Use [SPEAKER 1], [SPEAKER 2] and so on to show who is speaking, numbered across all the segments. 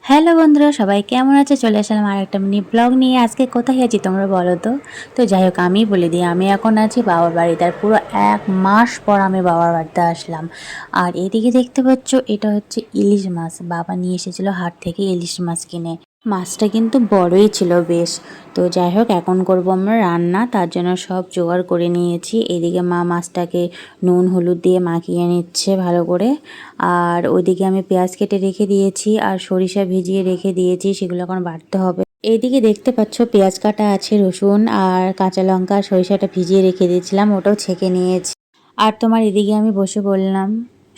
[SPEAKER 1] Hello বন্ধুরা, সবাই কেমন আছে? চলে আসলাম আর একটা মিনি ব্লগ নিয়ে। আজকে কোথায় আছি তোমরা বলো তো? তো যাই হোক, আমি বলে দিই, আমি এখন আছি বাবার বাড়িতে। আর পুরো 1 মাস পর আমি বাবার বাড়িতে আসলাম। আর এদিকে দেখতে পাচ্ছ, এটা হচ্ছে ইলিশ মাছ। বাবা নিয়ে এসেছিল হাট থেকে ইলিশ মাছ কিনে। মাছটা কিন্তু বড়ই ছিল বেশ। তো যাই হোক, এখন করবো আমরা রান্না। তার জন্য সব জোগাড় করে নিয়েছি। এদিকে মা মাছটাকে নুন হলুদ দিয়ে মাখিয়ে নিচ্ছে ভালো করে। আর ওইদিকে আমি পেঁয়াজ কেটে রেখে দিয়েছি আর সরিষা ভিজিয়ে রেখে দিয়েছি, সেগুলো এখন বাটতে হবে। এইদিকে দেখতে পাচ্ছ পেঁয়াজ কাটা আছে, রসুন আর কাঁচা লঙ্কা আর সরিষাটা ভিজিয়ে রেখে দিয়েছিলাম, ওটাও ছেঁকে নিয়েছি। আর তোমার এদিকে আমি বসে বললাম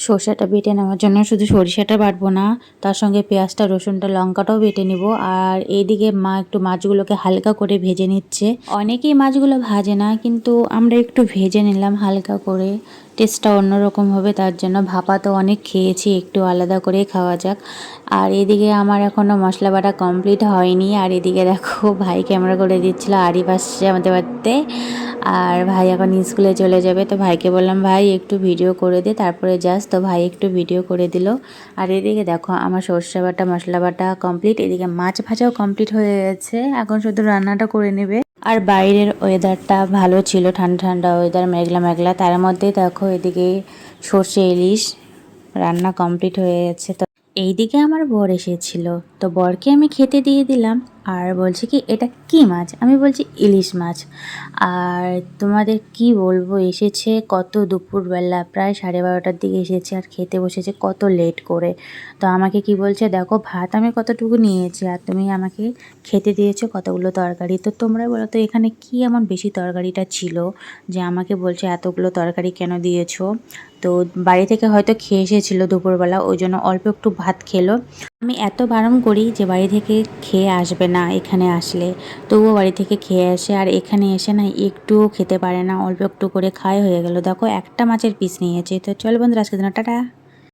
[SPEAKER 1] সর্ষেটা বেটে নেওয়ার জন্য। শুধু সরিষাটা বাটবো না, তার সঙ্গে পেঁয়াজটা রসুনটা লঙ্কাটাও বেটে নিব। আর এইদিকে মা একটু মাছগুলোকে হালকা করে ভেজে নিচ্ছে। অনেকেই মাছগুলো ভাজে না, কিন্তু আমরা একটু ভেজে নিলাম হালকা করে, টেস্টটা অন্যরকম হবে। তার জন্য ভাপা তো অনেক খেয়েছি, একটু আলাদা করে খাওয়া যাক। আর এদিকে আমার এখনও মশলা বাটা কমপ্লিট হয়নি। আর এদিকে দেখো ভাই ক্যামেরা করে দিচ্ছিল, আড়ি পাশে আমাদের বাড়িতে। আর ভাই এখন স্কুলে চলে যাবে, তো ভাইকে বললাম ভাই একটু ভিডিও করে দে, তারপরে যাস। তো ভাই একটু ভিডিও করে দিল। আর এদিকে দেখো আমার সর্ষে বাটা মশলা বাটা কমপ্লিট। এদিকে মাছ ভাজাও কমপ্লিট হয়ে গেছে, এখন শুধু রান্নাটা করে নেবে। আর বাইরের ওয়েদারটা ভালো ছিল, ঠান্ডা ঠান্ডা ওয়েদার, মেঘলা মেঘলা। তার মধ্যে দেখো এদিকে সর্ষে ইলিশ রান্না কমপ্লিট হয়ে গেছে। তো এইদিকে আমার বর এসেছিল, তো বরকে আমি খেতে দিয়ে দিলাম। আর বলছে কি এটা কি মাছ? আমি বলছি ইলিশ মাছ। আর তোমাদের কি বলবো, এসেছে কত দুপুরবেলা, প্রায় 12:30টার দিকে এসেছে। আর খেতে বসেছে কত লেট করে। তো আমাকে কি বলছে, দেখো ভাত আমি কতটুকু নিয়েছি আর তুমি আমাকে খেতে দিয়েছো কতগুলো তরকারি। তো তোমরা বলো তো এখানে কি এমন বেশি তরকারিটা ছিল যে আমাকে বলছে এতগুলো তরকারি কেন দিয়েছো? তো বাড়ি থেকে হয়তো খেয়ে এসেছিল দুপুরবেলা, ওই জন্য অল্প একটু ভাত খেলো। আমি এত বারণ করি যে বাড়ি থেকে খেয়ে আসবে না এখানে আসলে, তবুও বাড়ি থেকে খেয়ে আসে। আর এখানে এসে না একটুও খেতে পারে না, অল্প একটু করে খায় হয়ে গেল। দেখো একটা মাছের পিস নিয়েছে। তো চল বন্ধুরা, আজকে দিন টাটা।